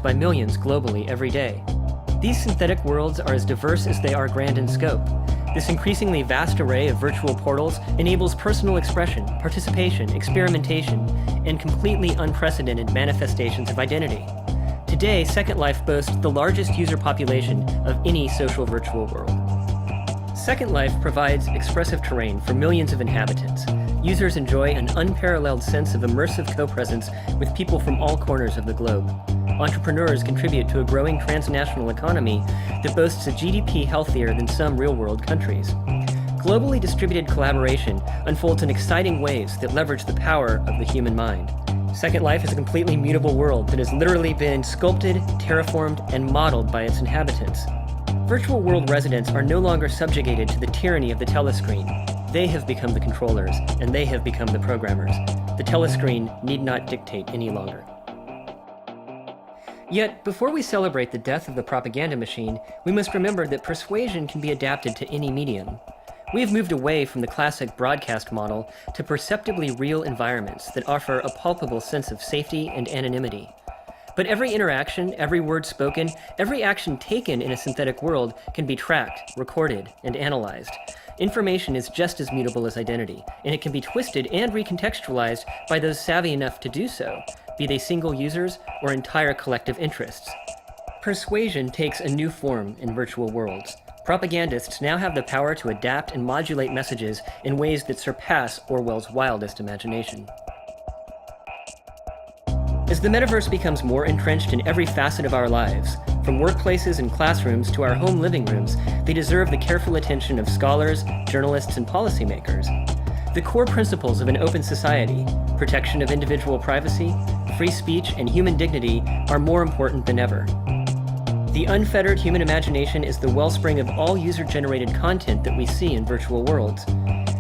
by millions globally every day. These synthetic worlds are as diverse as they are grand in scope. This increasingly vast array of virtual portals enables personal expression, participation, experimentation, and completely unprecedented manifestations of identity. Today, Second Life boasts the largest user population of any social virtual world. Second Life provides expressive terrain for millions of inhabitants. Users enjoy an unparalleled sense of immersive co-presence with people from all corners of the globe. Entrepreneurs contribute to a growing transnational economy that boasts a GDP healthier than some real-world countries. Globally distributed collaboration unfolds in exciting ways that leverage the power of the human mind. Second Life is a completely mutable world that has literally been sculpted, terraformed, and modeled by its inhabitants. Virtual world residents are no longer subjugated to the tyranny of the telescreen. They have become the controllers, and they have become the programmers. The telescreen need not dictate any longer. Yet, before we celebrate the death of the propaganda machine, we must remember that persuasion can be adapted to any medium. We have moved away from the classic broadcast model to perceptibly real environments that offer a palpable sense of safety and anonymity. But every interaction, every word spoken, every action taken in a synthetic world can be tracked, recorded, and analyzed. Information is just as mutable as identity, and it can be twisted and recontextualized by those savvy enough to do so, be they single users or entire collective interests. Persuasion takes a new form in virtual worlds. Propagandists now have the power to adapt and modulate messages in ways that surpass Orwell's wildest imagination. As the metaverse becomes more entrenched in every facet of our lives, from workplaces and classrooms to our home living rooms, they deserve the careful attention of scholars, journalists, and policymakers. The core principles of an open society, protection of individual privacy, free speech, and human dignity are more important than ever. The unfettered human imagination is the wellspring of all user-generated content that we see in virtual worlds.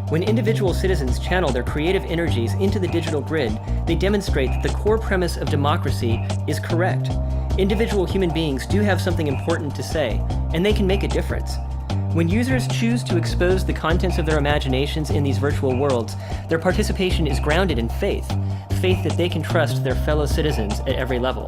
When individual citizens channel their creative energies into the digital grid, they demonstrate that the core premise of democracy is correct. Individual human beings do have something important to say, and they can make a difference. When users choose to expose the contents of their imaginations in these virtual worlds, their participation is grounded in faith that they can trust their fellow citizens at every level.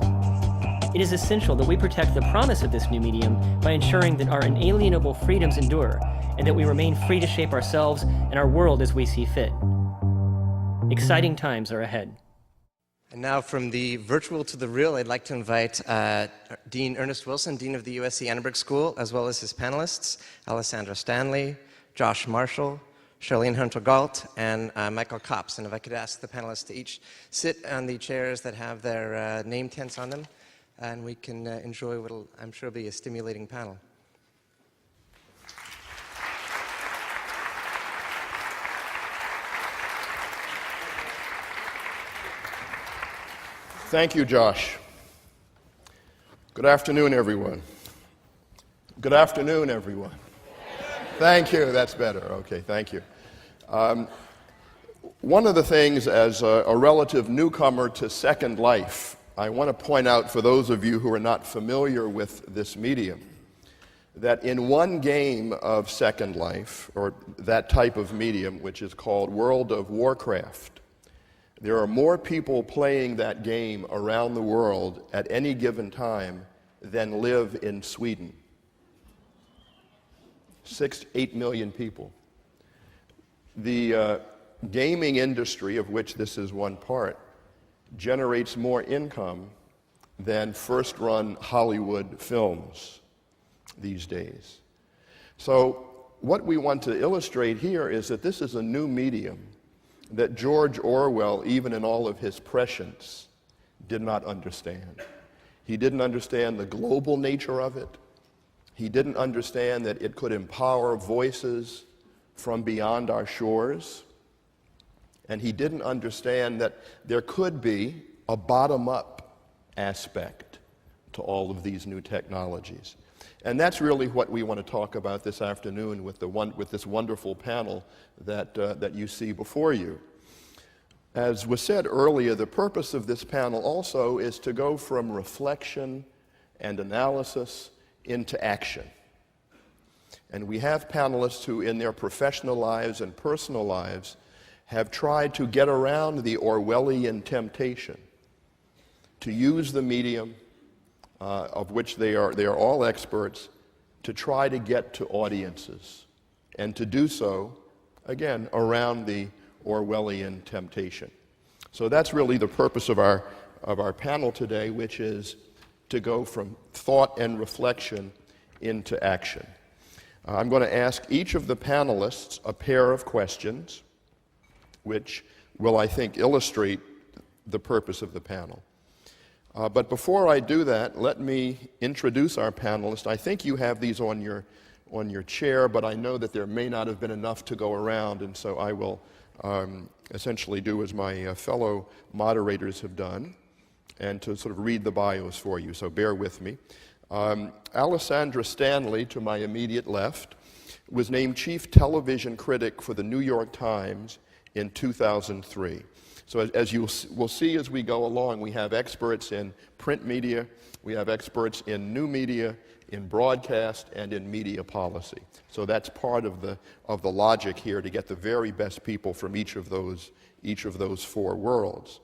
It is essential that we protect the promise of this new medium by ensuring that our inalienable freedoms endure, and that we remain free to shape ourselves and our world as we see fit. Exciting times are ahead. And now from the virtual to the real, I'd like to invite Dean Ernest Wilson, Dean of the USC Annenberg School, as well as his panelists, Alessandra Stanley, Josh Marshall, Charlene Hunter-Galt, and Michael Kops. And if I could ask the panelists to each sit on the chairs that have their name tents on them, and we can enjoy what I'm sure will be a stimulating panel. Thank you, Josh. Good afternoon, everyone. Good afternoon, everyone. Thank you. That's better. Okay, thank you. One of the things, as a relative newcomer to Second Life, I want to point out for those of you who are not familiar with this medium, that in one game of Second Life, or that type of medium, which is called World of Warcraft, there are more people playing that game around the world at any given time than live in Sweden. 6 to 8 million people. The gaming industry, of which this is one part, generates more income than first-run Hollywood films these days. So what we want to illustrate here is that this is a new medium that George Orwell, even in all of his prescience, did not understand. He didn't understand the global nature of it. He didn't understand that it could empower voices from beyond our shores. And he didn't understand that there could be a bottom-up aspect to all of these new technologies. And that's really what we want to talk about this afternoon with this wonderful panel that you see before you. As was said earlier, the purpose of this panel also is to go from reflection and analysis into action. And we have panelists who, in their professional lives and personal lives, have tried to get around the Orwellian temptation to use the medium of which they are all experts, to try to get to audiences, and to do so, again, around the Orwellian temptation. So that's really the purpose of our panel today, which is to go from thought and reflection into action. I'm going to ask each of the panelists a pair of questions, which will, I think, illustrate the purpose of the panel. But before I do that, let me introduce our panelists. I think you have these on your chair, but I know that there may not have been enough to go around, and so I will essentially do as my fellow moderators have done, and to sort of read the bios for you, so bear with me. Alessandra Stanley, to my immediate left, was named Chief Television Critic for the New York Times in 2003. So as you will see as we go along, we have experts in print media, we have experts in new media, in broadcast, and in media policy. So that's part of the logic here, to get the very best people from each of those four worlds.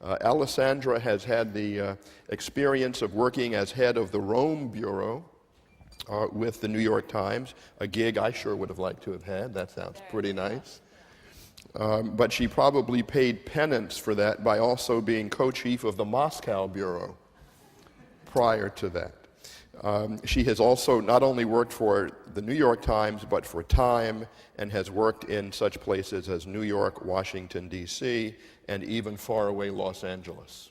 Alessandra has had the experience of working as head of the Rome Bureau with the New York Times, a gig I sure would have liked to have had. That sounds pretty nice. But she probably paid penance for that by also being co-chief of the Moscow Bureau prior to that. She has also not only worked for the New York Times, but for Time, and has worked in such places as New York, Washington, D.C., and even faraway Los Angeles.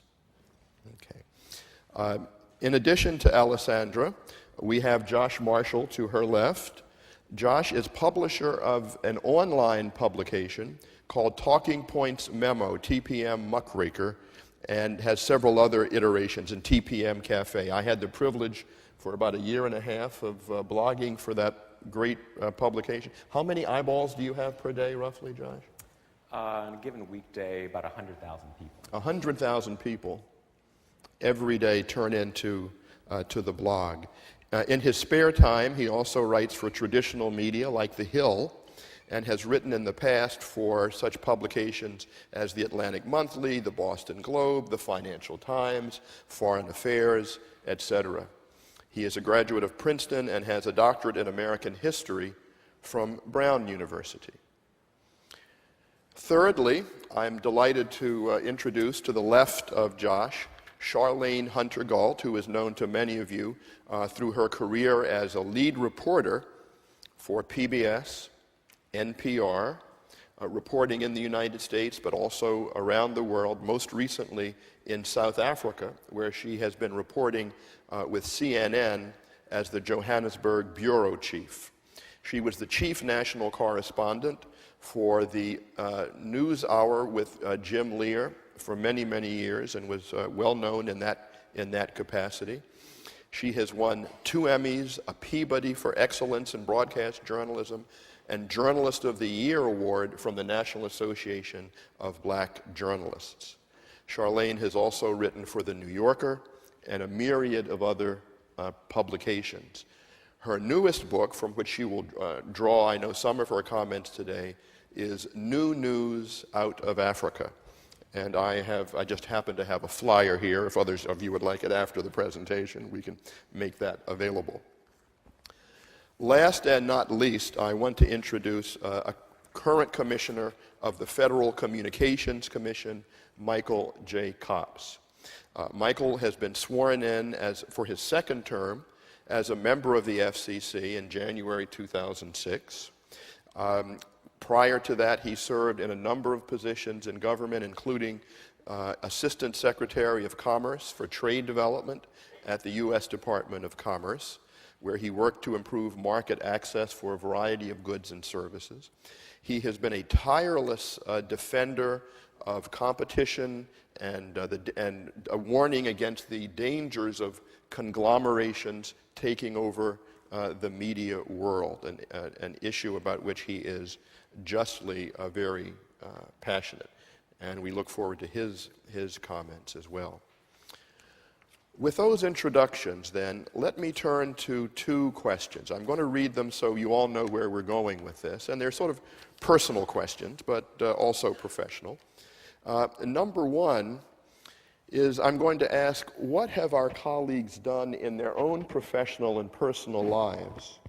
Okay. In addition to Alessandra, we have Josh Marshall to her left. Josh is publisher of an online publication called Talking Points Memo, TPM Muckraker, and has several other iterations in TPM Cafe. I had the privilege for about a year and a half of blogging for that great publication. How many eyeballs do you have per day, roughly, Josh? On a given weekday, about 100,000 people. 100,000 people every day turn into to the blog. In his spare time, he also writes for traditional media like The Hill, and has written in the past for such publications as the Atlantic Monthly, the Boston Globe, the Financial Times, Foreign Affairs, etc. He is a graduate of Princeton and has a doctorate in American history from Brown University. Thirdly, I'm delighted to introduce to the left of Josh, Charlene Hunter-Gault, who is known to many of you through her career as a lead reporter for PBS, NPR, reporting in the United States, but also around the world, most recently in South Africa, where she has been reporting with CNN as the Johannesburg bureau chief. She was the chief national correspondent for the News Hour with Jim Lear for many, many years, and was well known in that capacity. She has won 2 Emmys, a Peabody for Excellence in Broadcast Journalism, and Journalist of the Year Award from the National Association of Black Journalists. Charlene has also written for The New Yorker and a myriad of other publications. Her newest book, from which she will draw, I know, some of her comments today, is New News Out of Africa. And I just happen to have a flyer here. If others of you would like it after the presentation, we can make that available. Last and not least, I want to introduce a current commissioner of the Federal Communications Commission, Michael J. Copps. Michael has been sworn in for his second term as a member of the FCC in January 2006. Prior to that, he served in a number of positions in government, including Assistant Secretary of Commerce for Trade Development at the U.S. Department of Commerce, where he worked to improve market access for a variety of goods and services. He has been a tireless defender of competition and a warning against the dangers of conglomerations taking over the media world, an issue about which he is justly very passionate. And we look forward to his comments as well. With those introductions, then, let me turn to 2 questions. I'm going to read them so you all know where we're going with this. And they're sort of personal questions, but also professional. Number 1 is I'm going to ask, what have our colleagues done in their own professional and personal lives